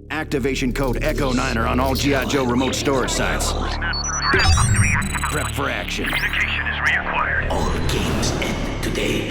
Activation code Echo 9 are on all G.I. Joe remote storage sites. Prep for action. Communication is reacquired. All games end today.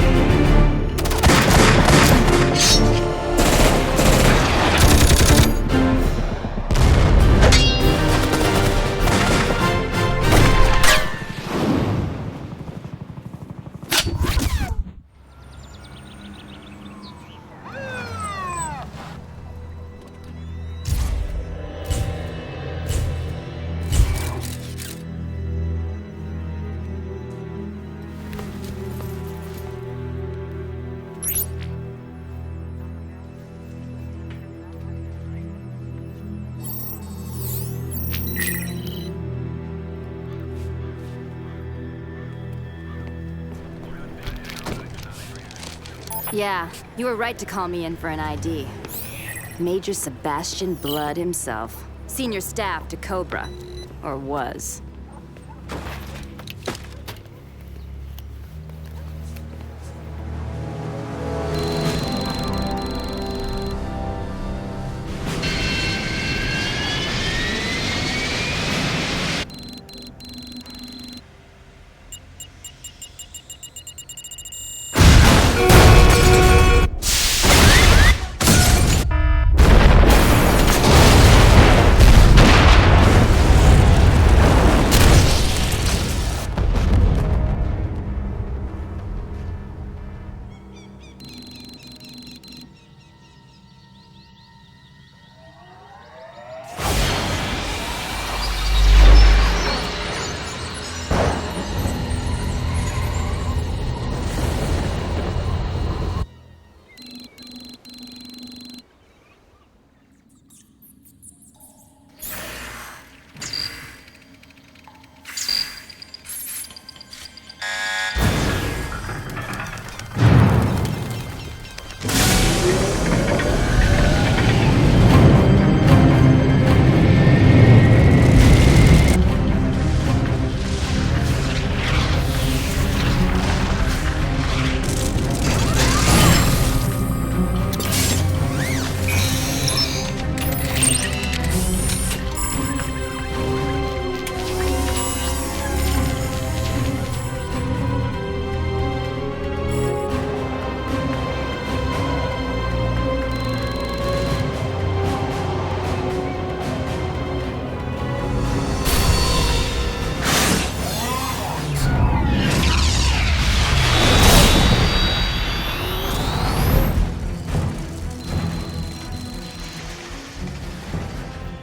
Yeah, you were right to call me in for an ID. Major Sebastian Blood himself. Senior staff to Cobra. Or was.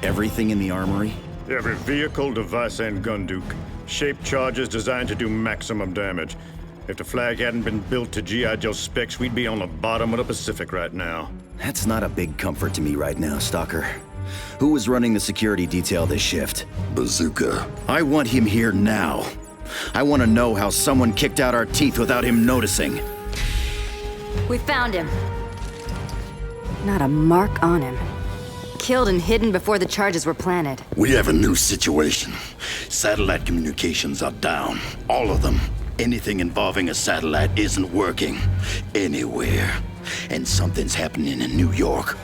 Everything in the armory? Every vehicle, device, and gun, Duke. Shaped charges designed to do maximum damage. If the flag hadn't been built to G.I. Joe specs, we'd be on the bottom of the Pacific right now. That's not a big comfort to me right now, Stalker. Who was running the security detail this shift? Bazooka. I want him here now. I want to know how someone kicked out our teeth without him noticing. We found him. Not a mark on him. Killed and hidden before the charges were planted. We have a new situation. Satellite communications are down. All of them. Anything involving a satellite isn't working. Anywhere. And something's happening in New York.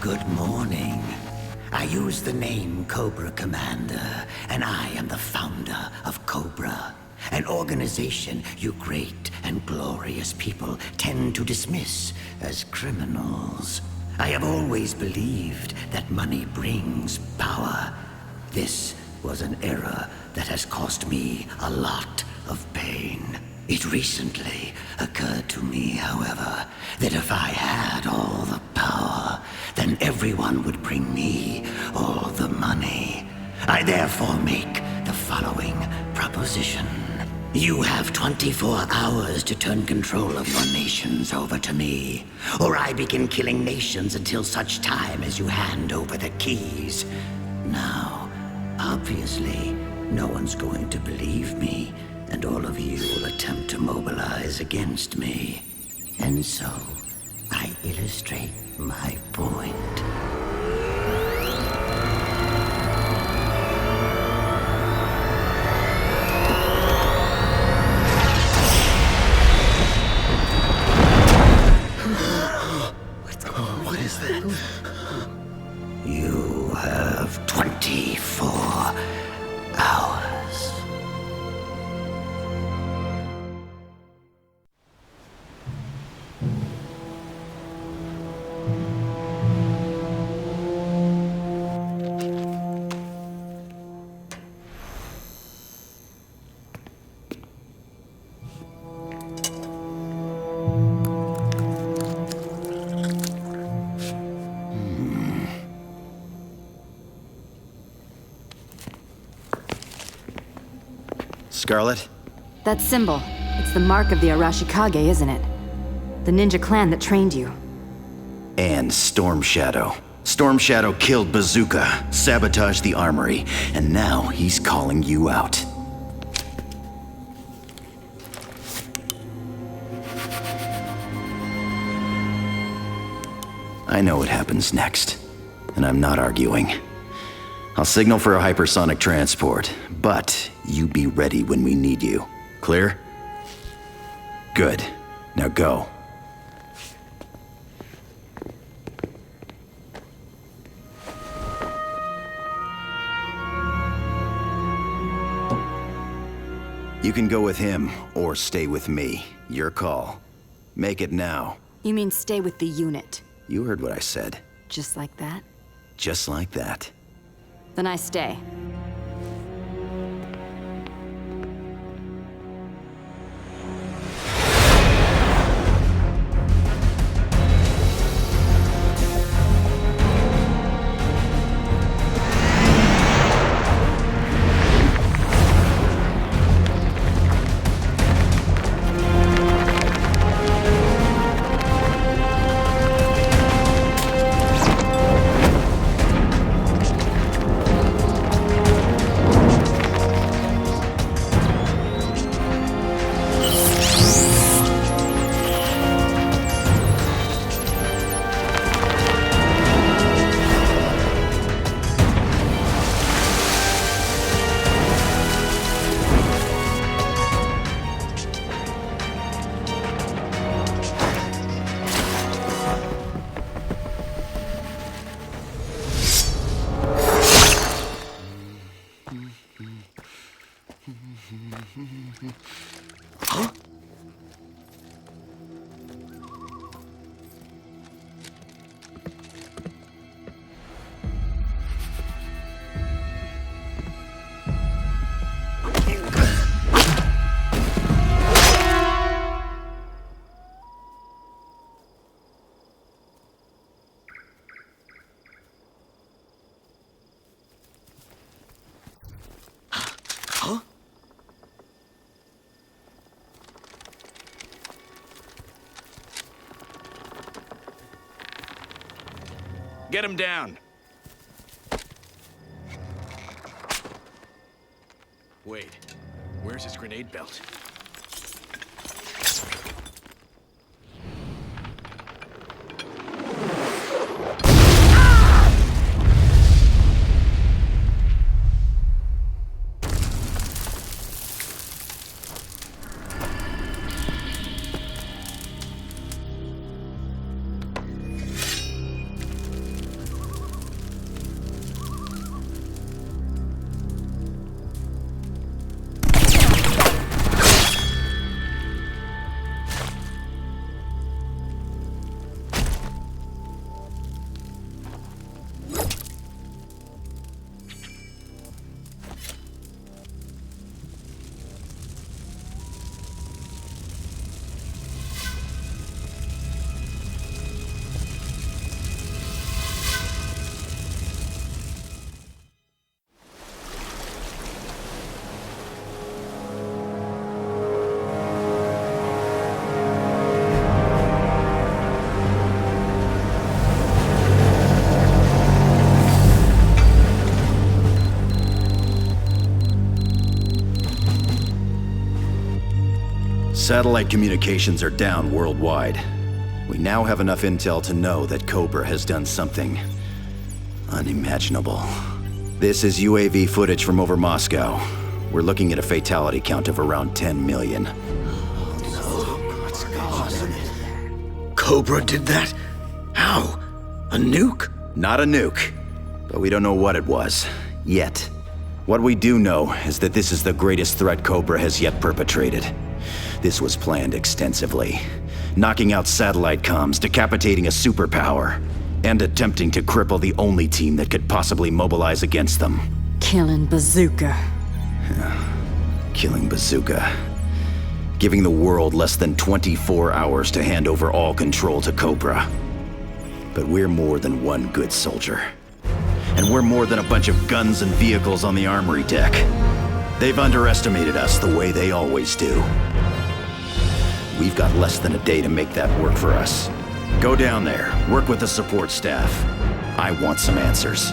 Good morning. I use the name Cobra Commander, and I am the founder of Cobra, an organization you great and glorious people tend to dismiss as criminals. I have always believed that money brings power. This was an error that has cost me a lot of pain. It recently occurred to me, however, that if I had all the power, then everyone would bring me all the money. I therefore make the following proposition. You have 24 hours to turn control of your nations over to me, or I begin killing nations until such time as you hand over the keys. Now, obviously, no one's going to believe me, and all of you will attempt to mobilize against me. And so, I illustrate my point. What is that? You have 24 hours. Scarlet? That symbol. It's the mark of the Arashikage, isn't it? The ninja clan that trained you. And Storm Shadow. Storm Shadow killed Bazooka, sabotaged the armory, and now he's calling you out. I know what happens next, and I'm not arguing. I'll signal for a hypersonic transport, but you be ready when we need you. Clear? Good. Now go. You can go with him, or stay with me. Your call. Make it now. You mean stay with the unit? You heard what I said. Just like that? Just like that. Then I stay. Get him down. Wait, where's his grenade belt? Satellite communications are down worldwide. We now have enough intel to know that Cobra has done something unimaginable. This is UAV footage from over Moscow. We're looking at a fatality count of around 10 million. Cobra did that? How? A nuke? Not a nuke, but we don't know what it was, yet. What we do know is that this is the greatest threat Cobra has yet perpetrated. This was planned extensively, knocking out satellite comms, decapitating a superpower, and attempting to cripple the only team that could possibly mobilize against them. Killing Bazooka. Killing Bazooka. Giving the world less than 24 hours to hand over all control to Cobra. But we're more than one good soldier. And we're more than a bunch of guns and vehicles on the armory deck. They've underestimated us the way they always do. We've got less than a day to make that work for us. Go down there, work with the support staff. I want some answers.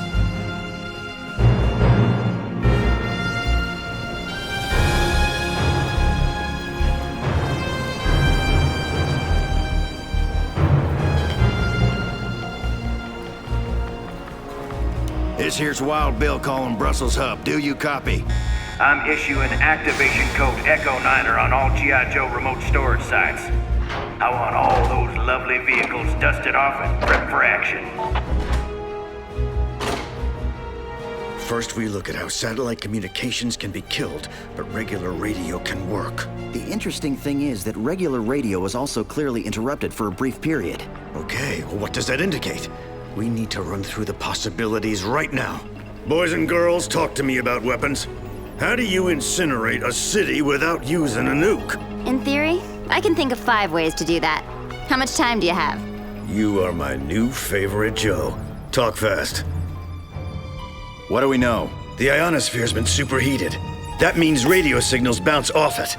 This here's Wild Bill calling Brussels Hub. Do you copy? I'm issuing activation code Echo Niner on all G.I. Joe remote storage sites. I want all those lovely vehicles dusted off and prepped for action. First, we look at how satellite communications can be killed, but regular radio can work. The interesting thing is that regular radio was also clearly interrupted for a brief period. Okay, well, what does that indicate? We need to run through the possibilities right now. Boys and girls, talk to me about weapons. How do you incinerate a city without using a nuke? In theory, I can think of 5 ways to do that. How much time do you have? You are my new favorite Joe. Talk fast. What do we know? The ionosphere's been superheated. That means radio signals bounce off it.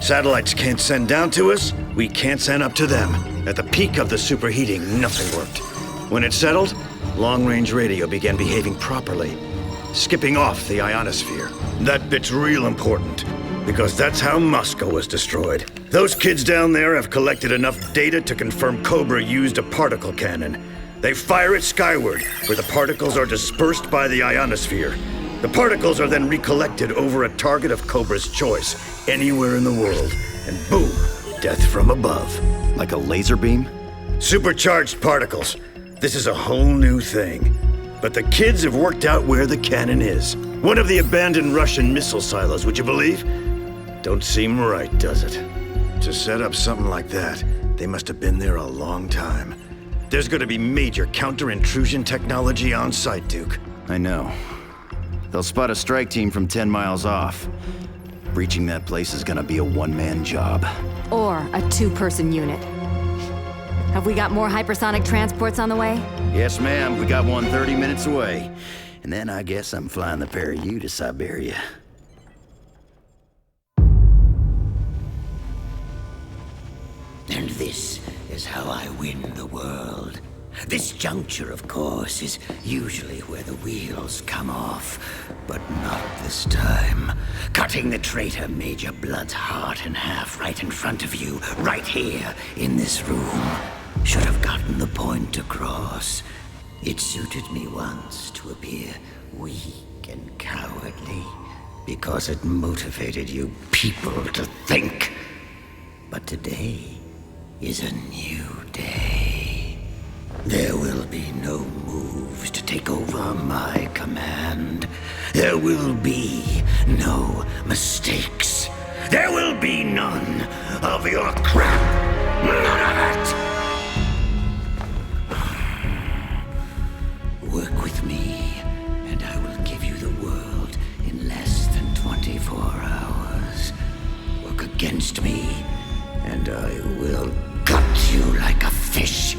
Satellites can't send down to us, we can't send up to them. At the peak of the superheating, nothing worked. When it settled, long-range radio began behaving properly, skipping off the ionosphere. That bit's real important, because that's how Moscow was destroyed. Those kids down there have collected enough data to confirm Cobra used a particle cannon. They fire it skyward, where the particles are dispersed by the ionosphere. The particles are then recollected over a target of Cobra's choice, anywhere in the world, and boom, death from above. Like a laser beam? Supercharged particles. This is a whole new thing. But the kids have worked out where the cannon is. One of the abandoned Russian missile silos, would you believe? Don't seem right, does it? To set up something like that, they must have been there a long time. There's gonna be major counter-intrusion technology on site, Duke. I know. They'll spot a strike team from 10 miles off. Breaching that place is gonna be a one-man job. Or a 2-person unit. Have we got more hypersonic transports on the way? Yes, ma'am. We got one 30 minutes away. And then I guess I'm flying the pair of you to Siberia. And this is how I win the world. This juncture, of course, is usually where the wheels come off. But not this time. Cutting the traitor Major Blood's heart in half right in front of you, right here, in this room. Should have gotten the point across. It suited me once to appear weak and cowardly, because it motivated you people to think. But today is a new day. There will be no moves to take over my command. There will be no mistakes. There will be none of your crap. None of it! Work with me, and I will give you the world in less than 24 hours. Work against me, and I will gut you like a fish.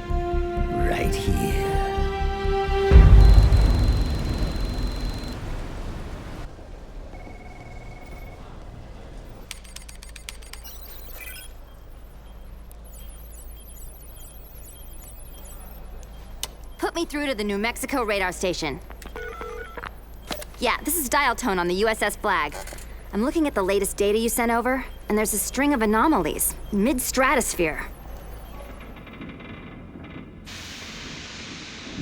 Right here. Put me through to the New Mexico radar station. Yeah, this is dial tone on the USS Flag. I'm looking at the latest data you sent over. and there's a string of anomalies, mid-stratosphere.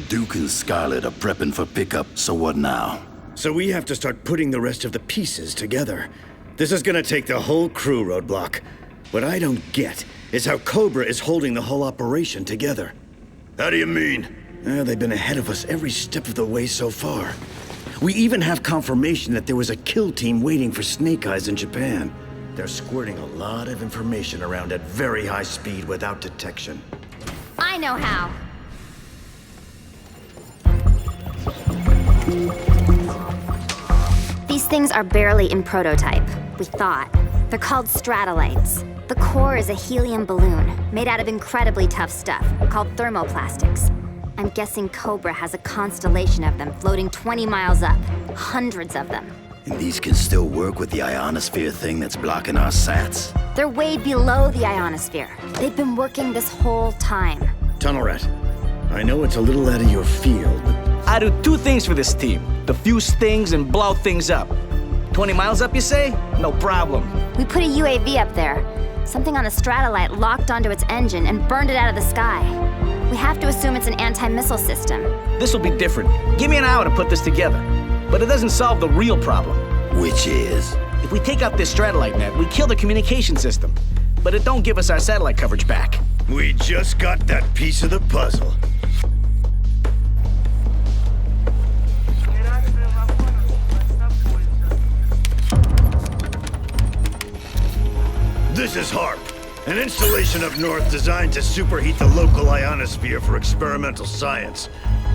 Duke and Scarlet are prepping for pickup, so what now? So we have to start putting the rest of the pieces together. This is gonna take the whole crew, Roadblock. What I don't get is how Cobra is holding the whole operation together. How do you mean? They've been ahead of us every step of the way so far. We even have confirmation that there was a kill team waiting for Snake Eyes in Japan. They're squirting a lot of information around at very high speed without detection. I know how. These things are barely in prototype, we thought. They're called stratolites. The core is a helium balloon made out of incredibly tough stuff called thermoplastics. I'm guessing Cobra has a constellation of them floating 20 miles up. Hundreds of them. And these can still work with the ionosphere thing that's blocking our sats? They're way below the ionosphere. They've been working this whole time. Tunnel Rat, I know it's a little out of your field, but I do two things for this team. Defuse things and blow things up. 20 miles up, you say? No problem. We put a UAV up there. Something on the stratolite locked onto its engine and burned it out of the sky. We have to assume it's an anti-missile system. This'll be different. Give me an hour to put this together. But it doesn't solve the real problem. Which is? If we take out this stratolite net, we kill the communication system. But it don't give us our satellite coverage back. we just got that piece of the puzzle. This is HARP, an installation up north designed to superheat the local ionosphere for experimental science.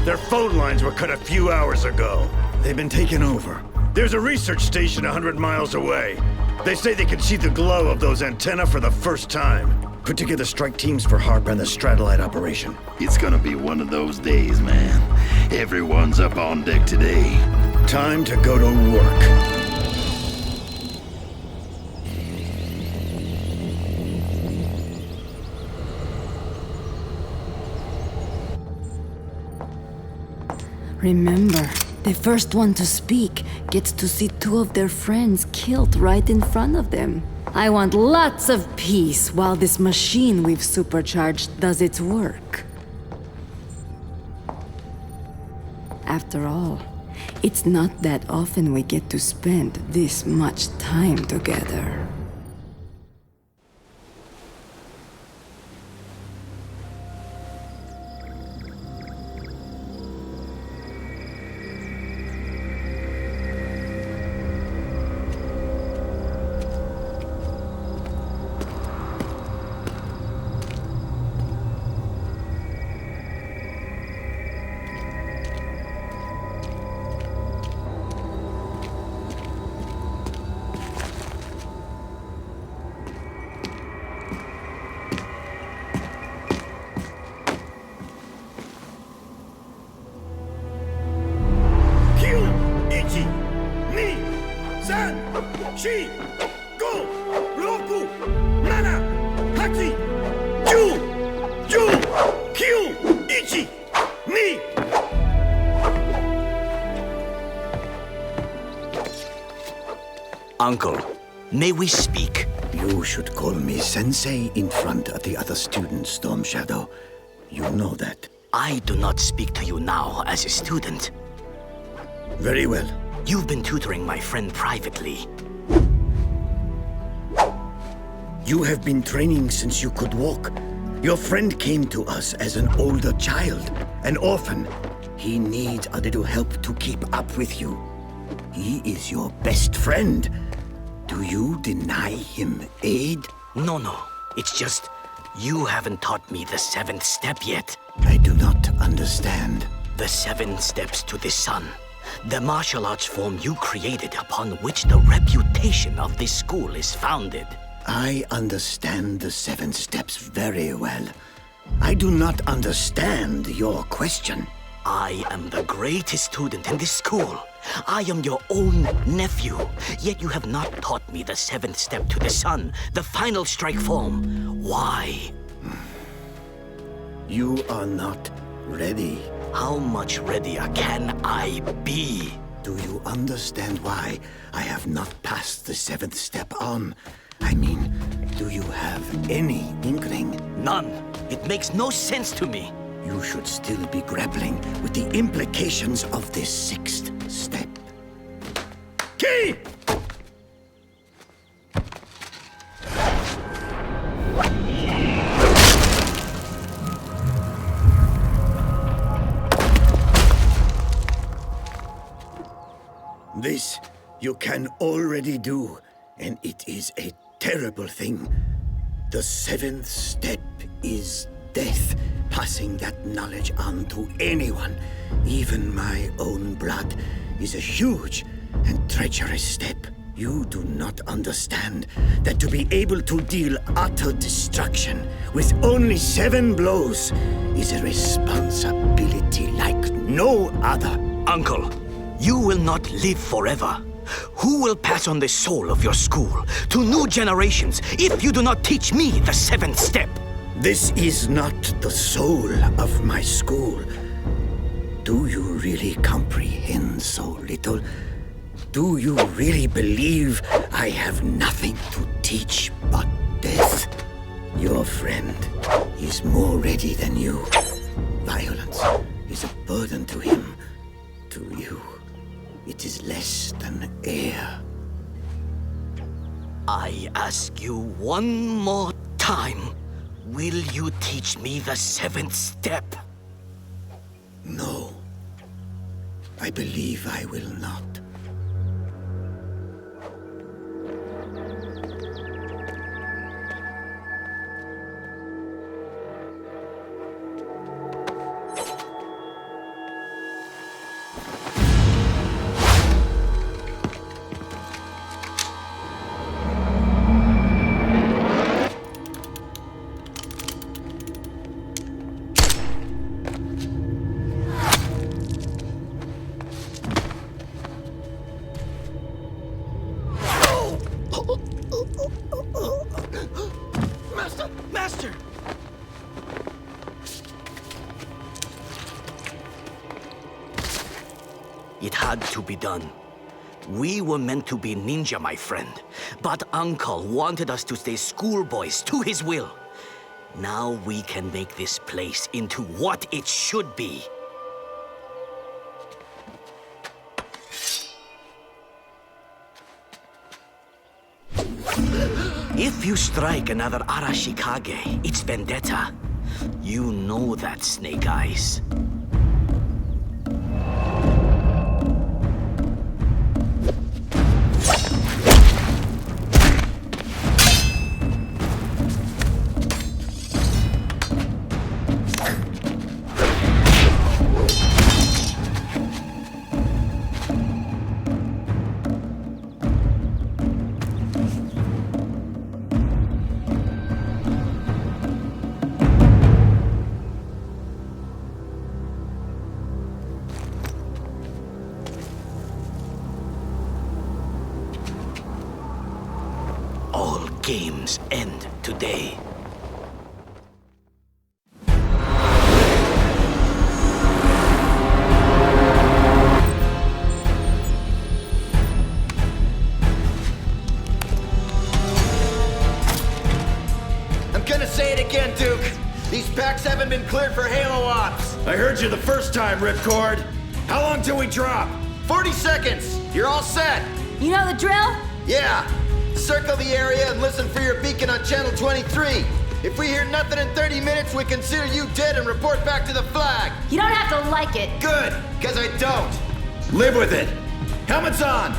Their phone lines were cut a few hours ago. They've been taken over. There's a research station 100 miles away. They say they can see the glow of those antennae for the first time. Put together strike teams for HARP and the Stratolite operation. It's gonna be one of those days, man. Everyone's up on deck today. Time to go to work. Remember, the first one to speak gets to see two of their friends killed right in front of them. I want lots of peace while this machine we've supercharged does its work. After all, it's not that often we get to spend this much time together. Uncle, may we speak? You should call me Sensei in front of the other students, Storm Shadow. You know that. I do not speak to you now as a student. Very well. You've been tutoring my friend privately. You have been training since you could walk. Your friend came to us as an older child, an orphan. He needs a little help to keep up with you. He is your best friend. Do you deny him aid? No. It's just, you haven't taught me the 7th step yet. I do not understand. The 7 steps to the sun. The martial arts form you created upon which the reputation of this school is founded. I understand the 7 steps very well. I do not understand your question. I am the greatest student in this school. I am your own nephew, yet you have not taught me the 7th step to the sun, the final strike form. Why? You are not ready. How much readier can I be? Do you understand why I have not passed the 7th step on? I mean, Do you have any inkling? None. It makes no sense to me. You should still be grappling with the implications of this sixth step. Key! This you can already do, and it is a terrible thing. The seventh step is death. Passing that knowledge on to anyone, even my own blood, is a huge and treacherous step. You do not understand that to be able to deal utter destruction with only 7 blows is a responsibility like no other. Uncle, you will not live forever. Who will pass on the soul of your school to new generations if you do not teach me the 7th step? This is not the soul of my school. Do you really comprehend so little? Do you really believe I have nothing to teach but death? Your friend is more ready than you. Violence is a burden to him. To you, it is less than air. I ask you one more time. Will you teach me the 7th step? No. I believe I will not. Master! It had to be done. We were meant to be ninja, my friend. But Uncle wanted us to stay schoolboys to his will. Now we can make this place into what it should be. If you strike another Arashikage, it's vendetta. You know that, Snake Eyes. All games end today. I'm gonna say it again, Duke. These packs haven't been cleared for Halo Ops. I heard you the first time, Ripcord. How long till we drop? 40 seconds. You're all set. You know the drill? Yeah. Circle the area and listen for your beacon on Channel 23. If we hear nothing in 30 minutes, we consider you dead and report back to the flag. You don't have to like it. Good, because I don't. Live with it. Helmets on.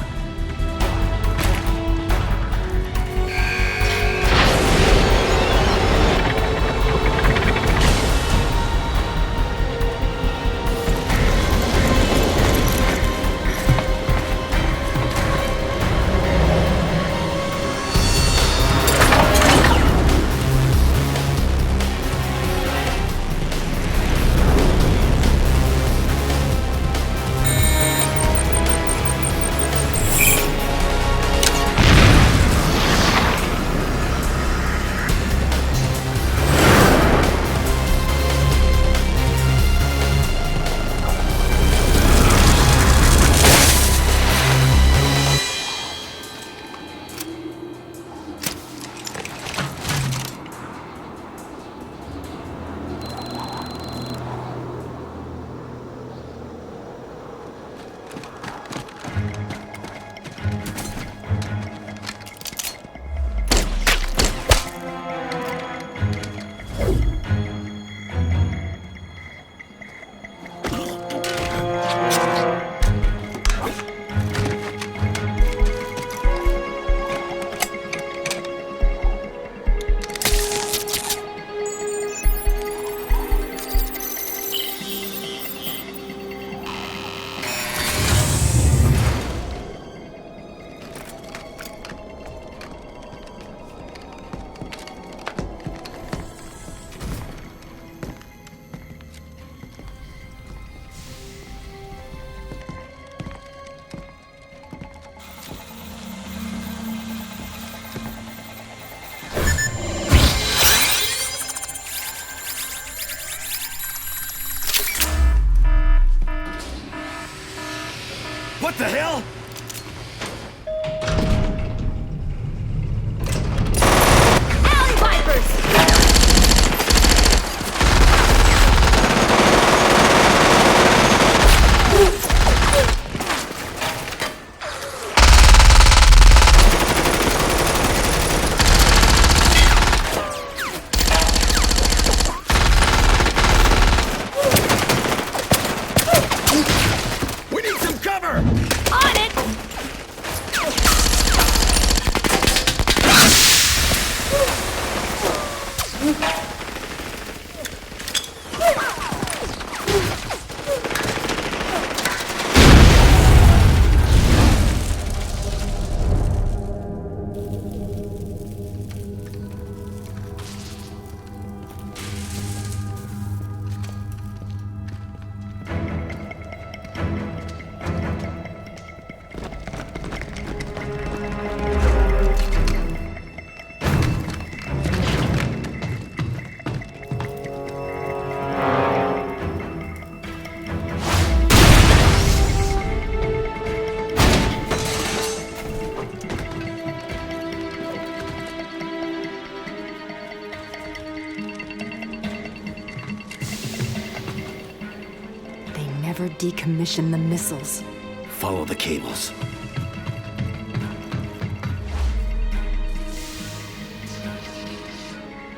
Never decommission the missiles. Follow the cables.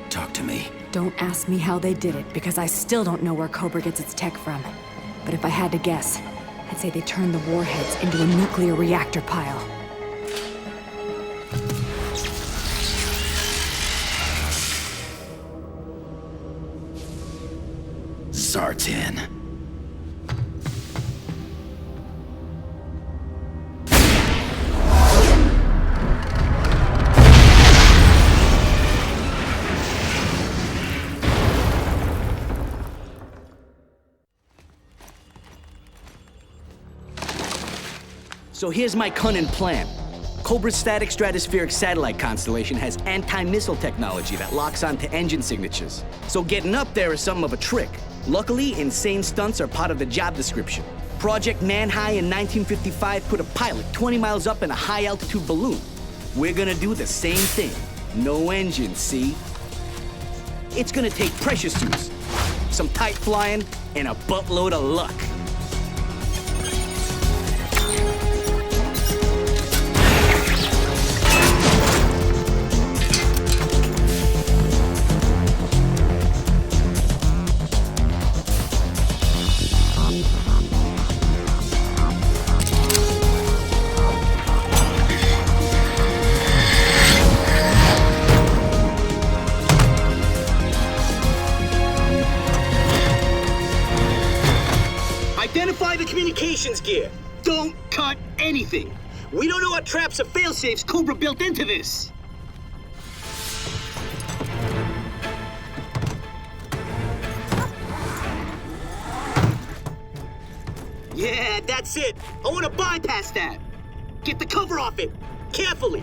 Talk to me. Don't ask me how they did it, because I still don't know where Cobra gets its tech from. But if I had to guess, I'd say they turned the warheads into a nuclear reactor pile. Zartan. So here's my cunning plan. Cobra's static stratospheric satellite constellation has anti-missile technology that locks onto engine signatures. So getting up there is something of a trick. Luckily, insane stunts are part of the job description. Project Manhigh in 1955 put a pilot 20 miles up in a high-altitude balloon. We're gonna do the same thing. No engine, see? It's gonna take pressure suits, some tight flying, and a buttload of luck. Identify the communications gear. Don't cut anything. We don't know what traps or failsafes Cobra built into this. Yeah, that's it. I want to bypass that. Get the cover off it. Carefully.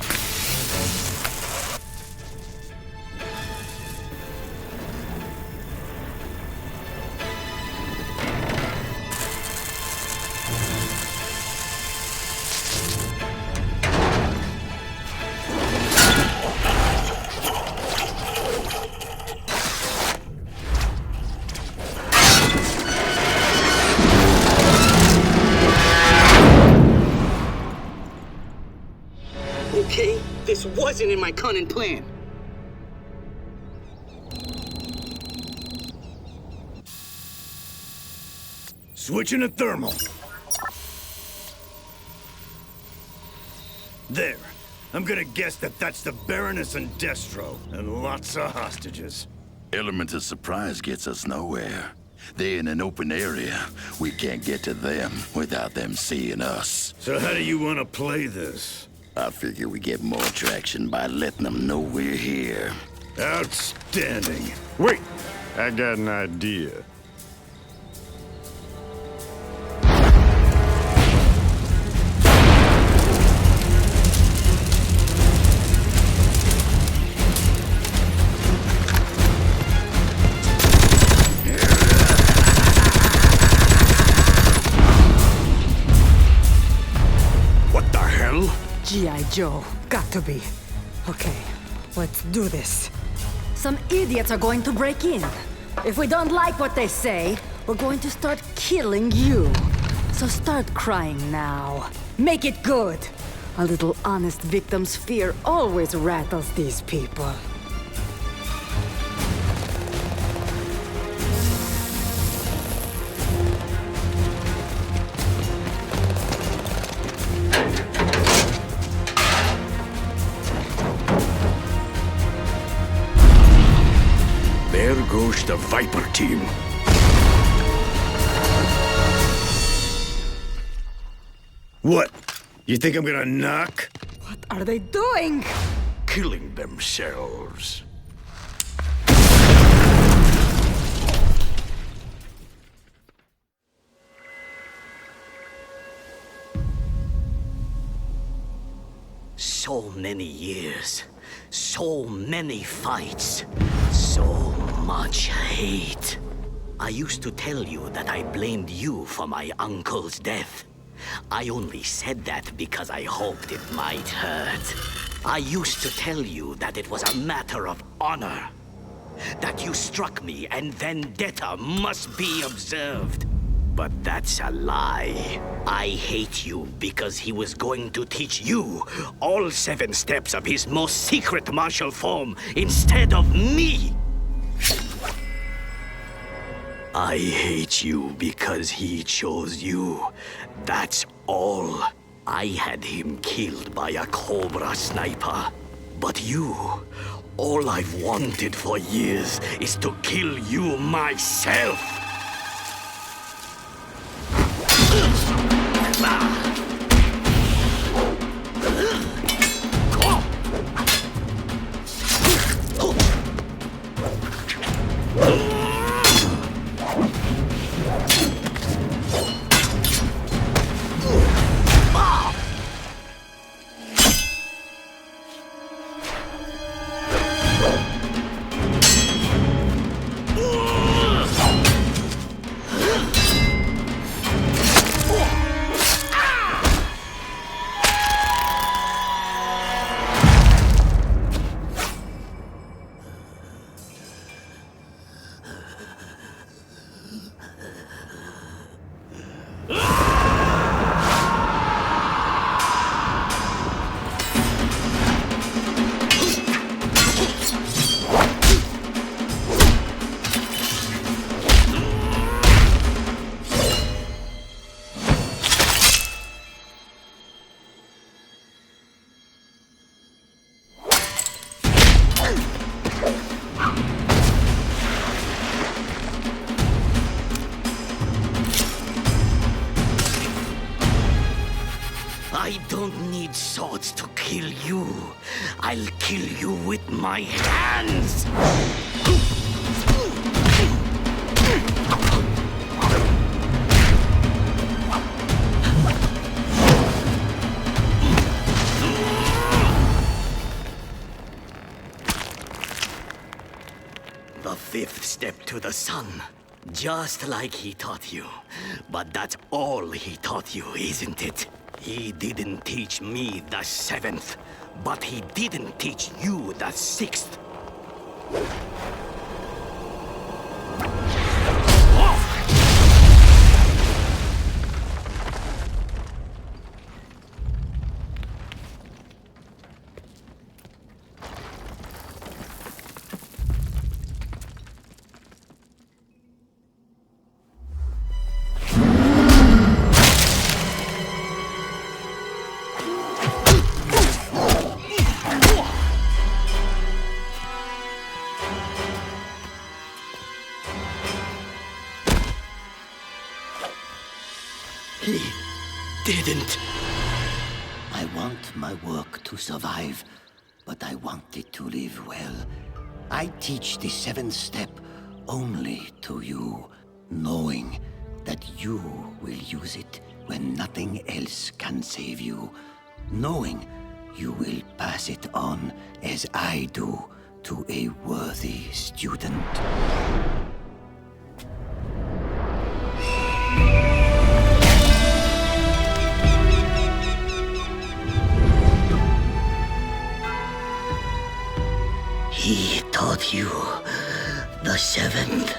Okay, this wasn't in my cunning plan. Switching to thermal. There. I'm gonna guess that that's the Baroness and Destro, and lots of hostages. Element of surprise gets us nowhere. They're in an open area. We can't get to them without them seeing us. So how do you want to play this? I figure we get more traction by letting them know we're here. Outstanding. Wait, I got an idea. What the hell? G.I. Joe. Got to be. Okay, let's do this. Some idiots are going to break in. If we don't like what they say, we're going to start killing you. So start crying now. Make it good. A little honest victim's fear always rattles these people. There goes the Viper team. What? You think I'm gonna knock? What are they doing? Killing themselves. So many years, so many fights, so much hate. I used to tell you that I blamed you for my uncle's death. I only said that because I hoped it might hurt. I used to tell you that it was a matter of honor. That you struck me and vendetta must be observed. But that's a lie. I hate you because he was going to teach you all 7 steps of his most secret martial form instead of me. I hate you because he chose you. That's all. I had him killed by a Cobra sniper. But you, all I've wanted for years is to kill you myself. I don't need swords to kill you. I'll kill you with my hands! The 5th step to the sun. Just like he taught you. But that's all he taught you, isn't it? He didn't teach me the 7th, but he didn't teach you the 6th. He didn't. I want my work to survive, but I want it to live well. I teach the 7th step only to you, knowing that you will use it when nothing else can save you. Knowing you will pass it on as I do to a worthy student. He taught you the 7th.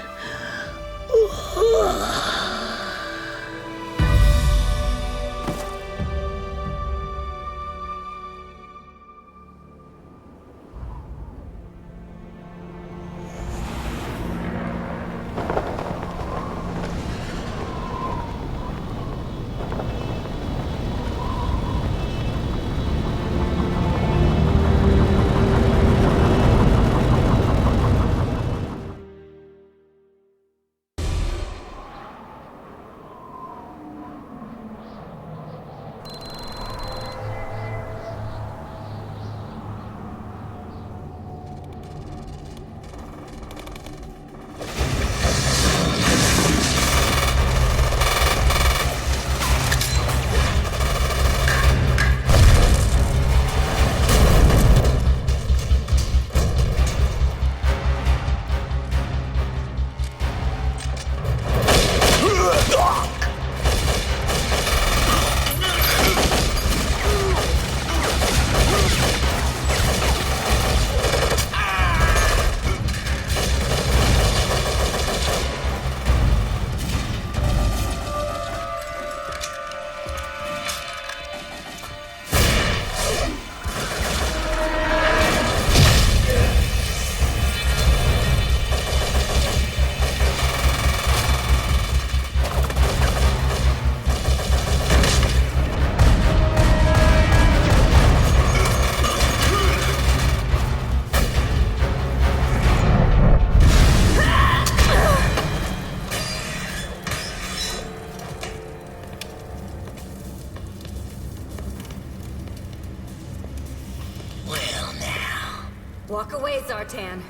Tan.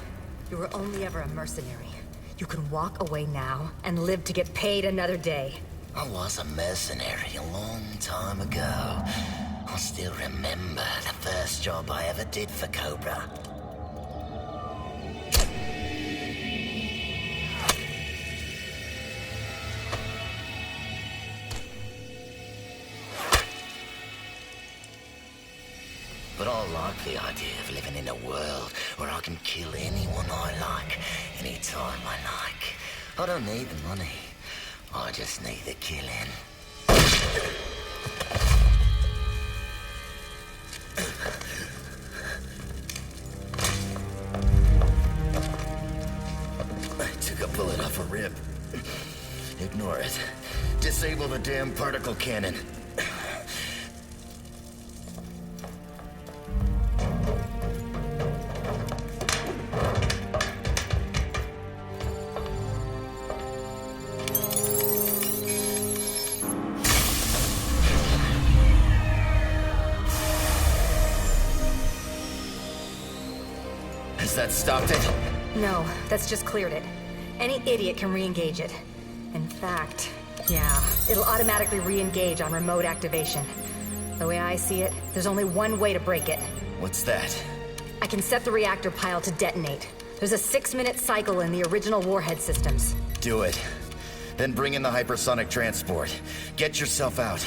You were only ever a mercenary. You can walk away now and live to get paid another day. I was a mercenary a long time ago. I still remember the first job I ever did for Cobra. But I like the idea of living in a world where I can kill anyone I like, anytime I like. I don't need the money. I just need the killing. I took a bullet off a rib. Ignore it. Disable the damn particle cannon. Has that stopped it? No, that's just cleared it. Any idiot can re-engage it. In fact, yeah, it'll automatically re-engage on remote activation. The way I see it, there's only one way to break it. What's that? I can set the reactor pile to detonate. There's a 6-minute cycle in the original warhead systems. Do it. Then bring in the hypersonic transport. Get yourself out.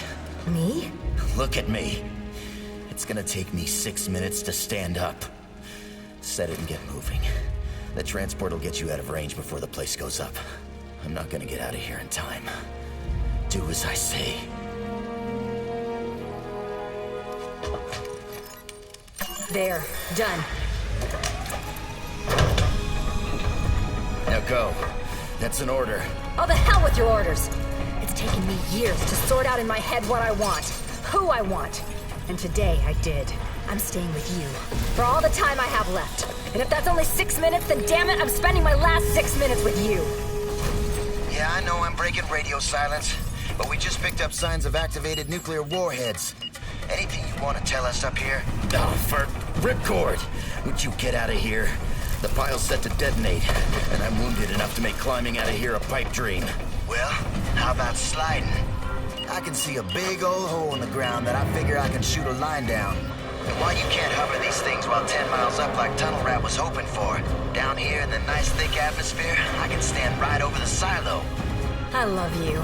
Me? Look at me. It's gonna take me 6 minutes to stand up. Set it and get moving. The transport will get you out of range before the place goes up. I'm not gonna get out of here in time. Do as I say. There. Done. Now go. That's an order. Oh, the hell with your orders! It's taken me years to sort out in my head what I want, who I want. And today I did. I'm staying with you. For all the time I have left. And if that's only 6 minutes, then damn it, I'm spending my last 6 minutes with you. Yeah, I know I'm breaking radio silence, but we just picked up signs of activated nuclear warheads. Anything you want to tell us up here? Oh, for ripcord! Would you get out of here? The pile's set to detonate, and I'm wounded enough to make climbing out of here a pipe dream. Well, how about sliding? I can see a big old hole in the ground that I figure I can shoot a line down. And while you can't hover these things while 10 miles up like Tunnel Rat was hoping for, down here in the nice thick atmosphere, I can stand right over the silo. I love you.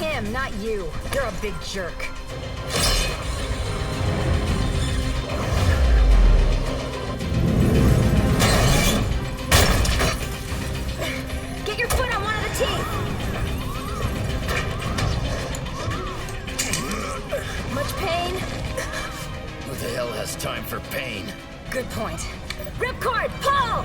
Him, not you. You're a big jerk. Get your foot on one of the teeth! Much pain? Who the hell has time for pain? Good point. Ripcord, pull!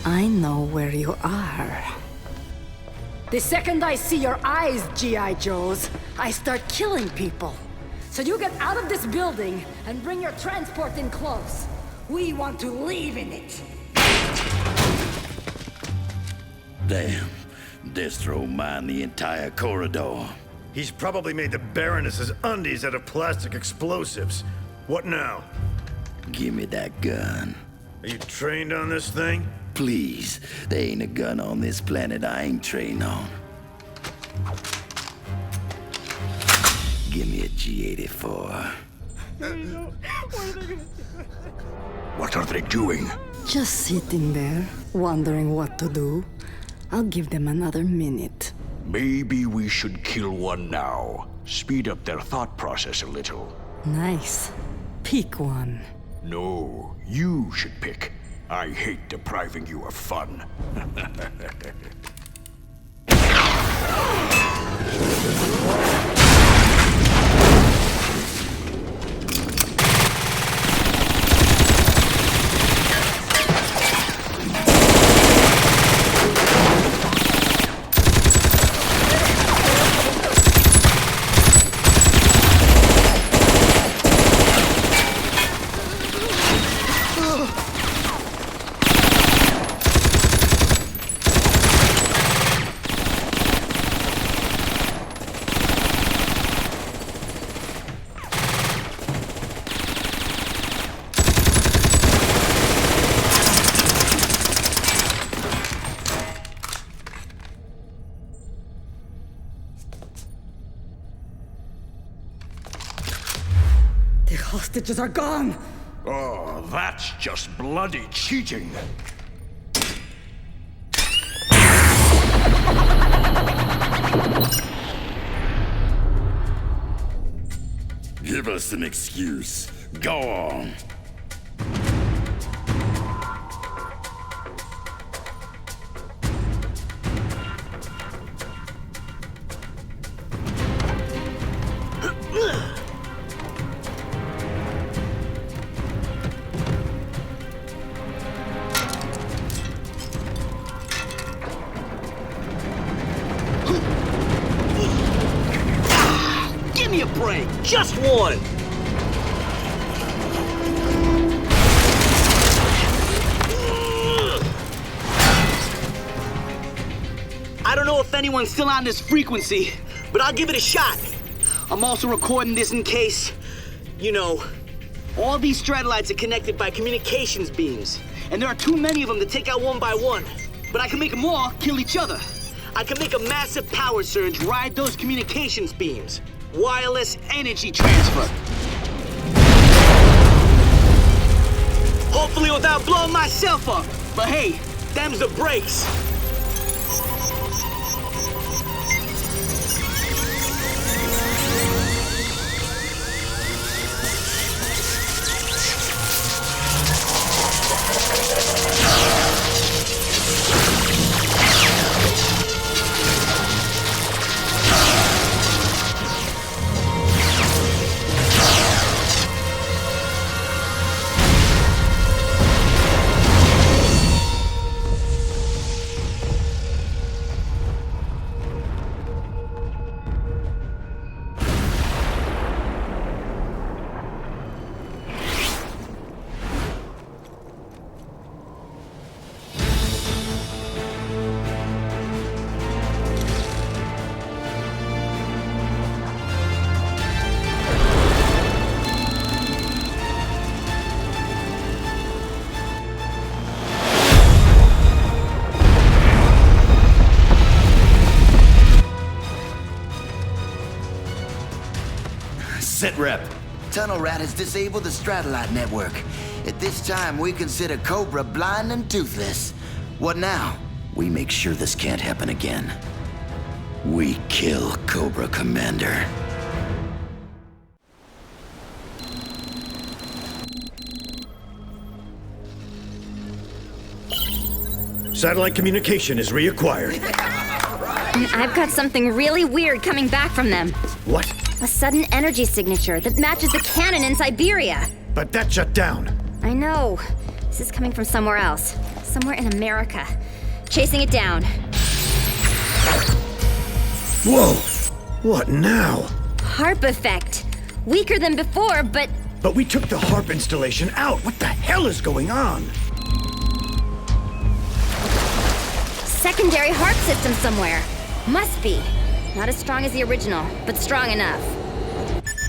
I know where you are. The second I see your eyes, G.I. Joes, I start killing people. So you get out of this building and bring your transport in close. We want to leave in it. Damn. Destro mined the entire corridor. He's probably made the Baroness's undies out of plastic explosives. What now? Give me that gun. Are you trained on this thing? Please, there ain't a gun on this planet I ain't trained on. Give me a G-84. What are they doing? Just sitting there, wondering what to do. I'll give them another minute. Maybe we should kill one now. Speed up their thought process a little. Nice. Pick one. No, you should pick. I hate depriving you of fun. The hostages are gone! Oh, that's just bloody cheating. Give us an excuse. Go on. Give me a break! Just one! I don't know if anyone's still on this frequency, but I'll give it a shot. I'm also recording this in case, you know, all these Stratolites are connected by communications beams, and there are too many of them to take out one by one. But I can make them all kill each other. I can make a massive power surge ride those communications beams. Wireless energy transfer. Hopefully without blowing myself up. But hey, them's the breaks. Sit rep. Tunnel Rat has disabled the Stratolite network. At this time, we consider Cobra blind and toothless. What now? We make sure this can't happen again. We kill Cobra Commander. Satellite communication is reacquired. And I've got something really weird coming back from them. What? A sudden energy signature that matches the cannon in Siberia. But that shut down. I know. This is coming from somewhere else. Somewhere in America. Chasing it down. Whoa! What now? Harp effect. Weaker than before, but... But we took the harp installation out. What the hell is going on? Secondary harp system somewhere. Must be. Not as strong as the original, but strong enough.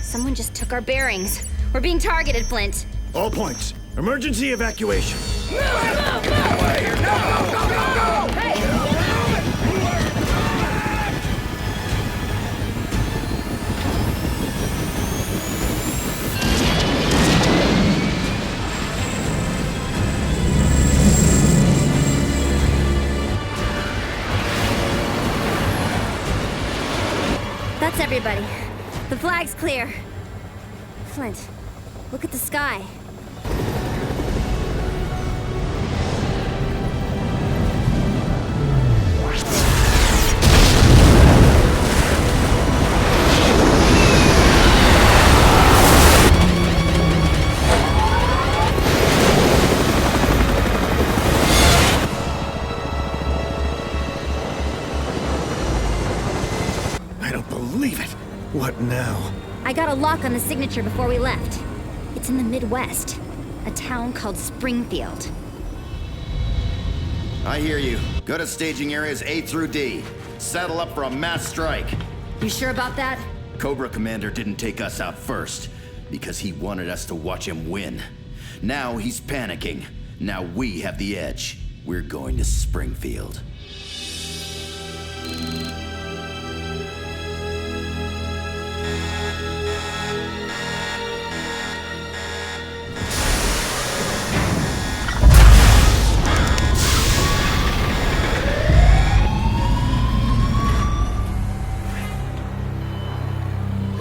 Someone just took our bearings. We're being targeted, Flint. All points. Emergency evacuation. That's everybody. The flag's clear. Flint, look at the sky. believe it. What now? I got a lock on the signature before we left. It's in the Midwest. A town called Springfield. I hear you. Go to staging areas A through D. Saddle up for a mass strike. You sure about that? Cobra Commander didn't take us out first because he wanted us to watch him win. Now he's panicking. Now we have the edge. We're going to Springfield.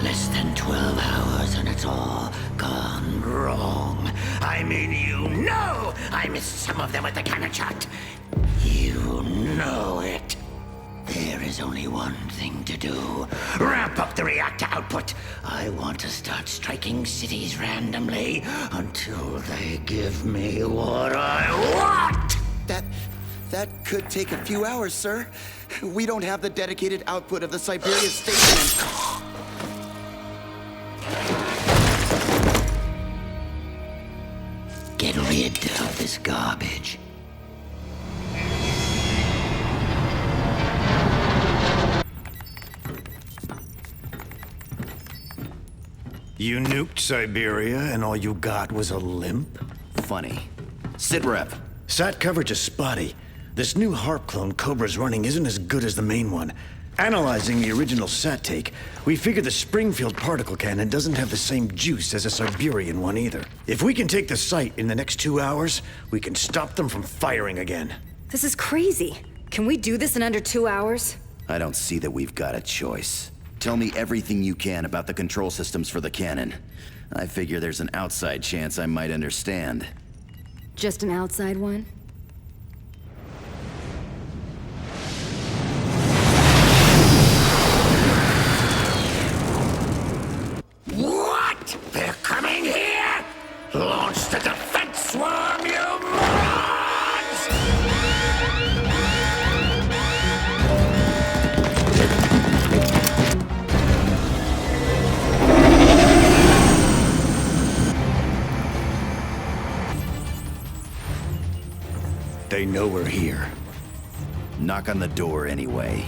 Less than 12 hours and it's all gone wrong. I mean, you know I missed some of them with the cannon shot. You know it. There is only one thing to do. Ramp up the reactor output. I want to start striking cities randomly until they give me what I want! That could take a few hours, sir. We don't have the dedicated output of the Siberia station. Get rid of this garbage. You nuked Siberia and all you got was a limp? Funny. Sit rep. Sat coverage is spotty. This new HARP clone Cobra's running isn't as good as the main one. Analyzing the original sat take, we figure the Springfield particle cannon doesn't have the same juice as a Siberian one either. If we can take the site in the next 2 hours, we can stop them from firing again. This is crazy. Can we do this in under 2 hours? I don't see that we've got a choice. Tell me everything you can about the control systems for the cannon. I figure there's an outside chance I might understand. Just an outside one? What? They're coming here? Launch the defense swarm, you morons! They know we're here. Knock on the door anyway.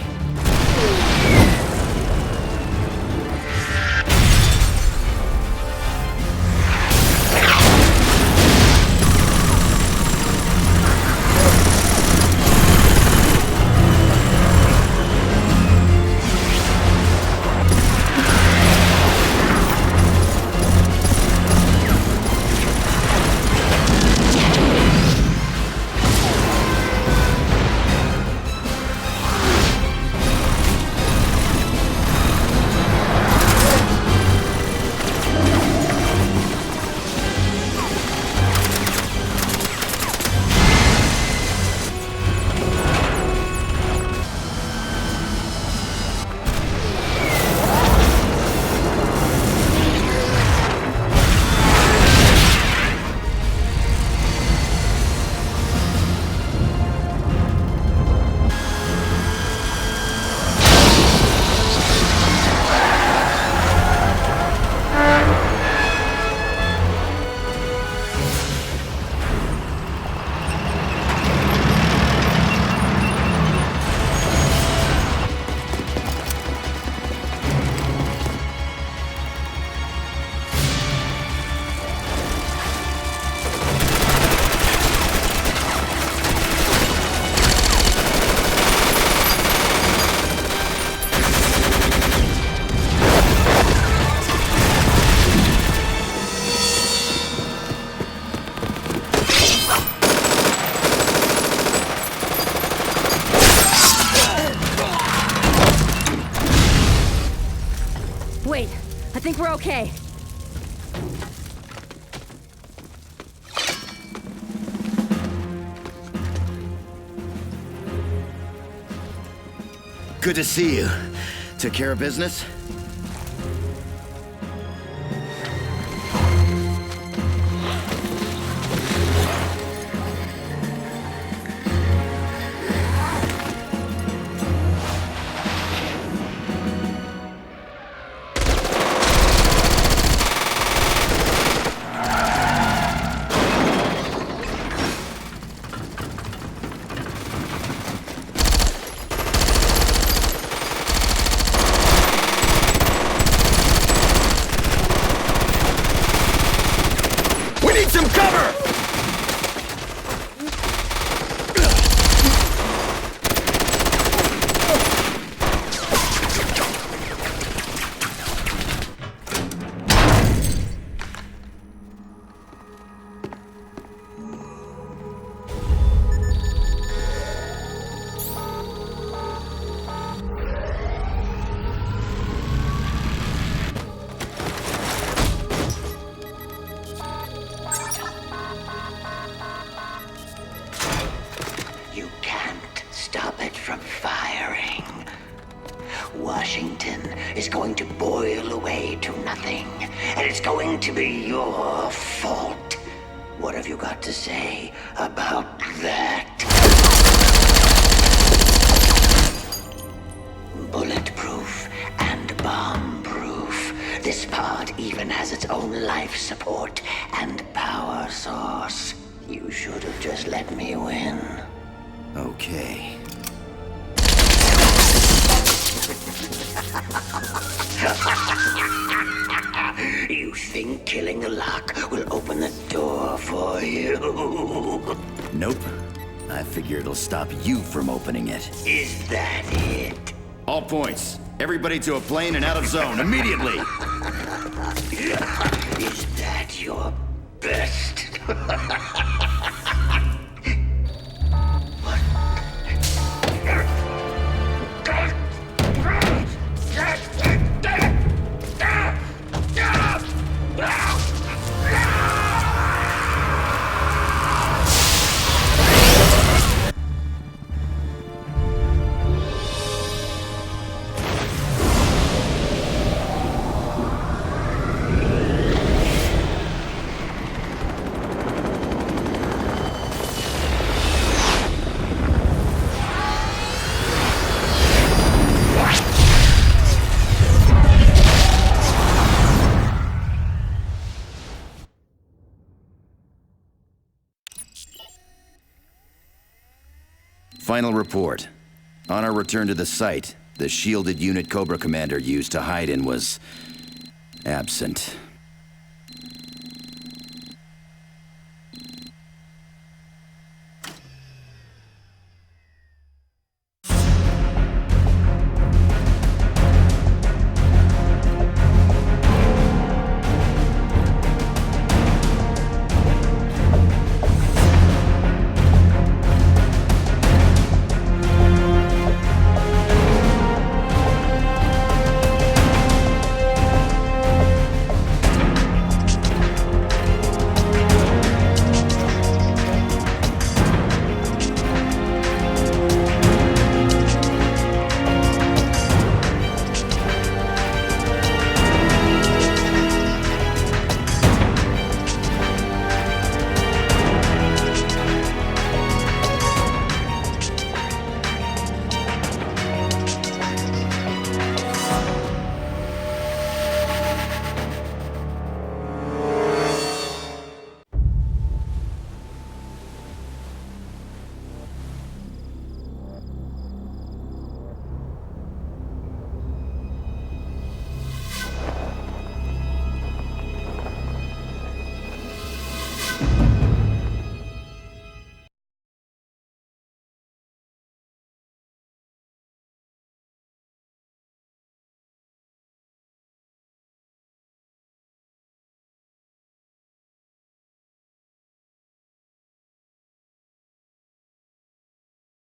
Wait, I think we're okay. Good to see you. Took care of business? Washington is going to boil away to nothing, and it's going to be your fault. What have you got to say about that? Bulletproof and bomb-proof. This pod even has its own life support and power source. You should have just let me win. Okay. You think killing the lock will open the door for you? Nope. I figure it'll stop you from opening it. Is that it? All points. Everybody to a plane and out of zone, immediately! Is that your best? Final report. On our return to the site, the shielded unit Cobra Commander used to hide in was absent.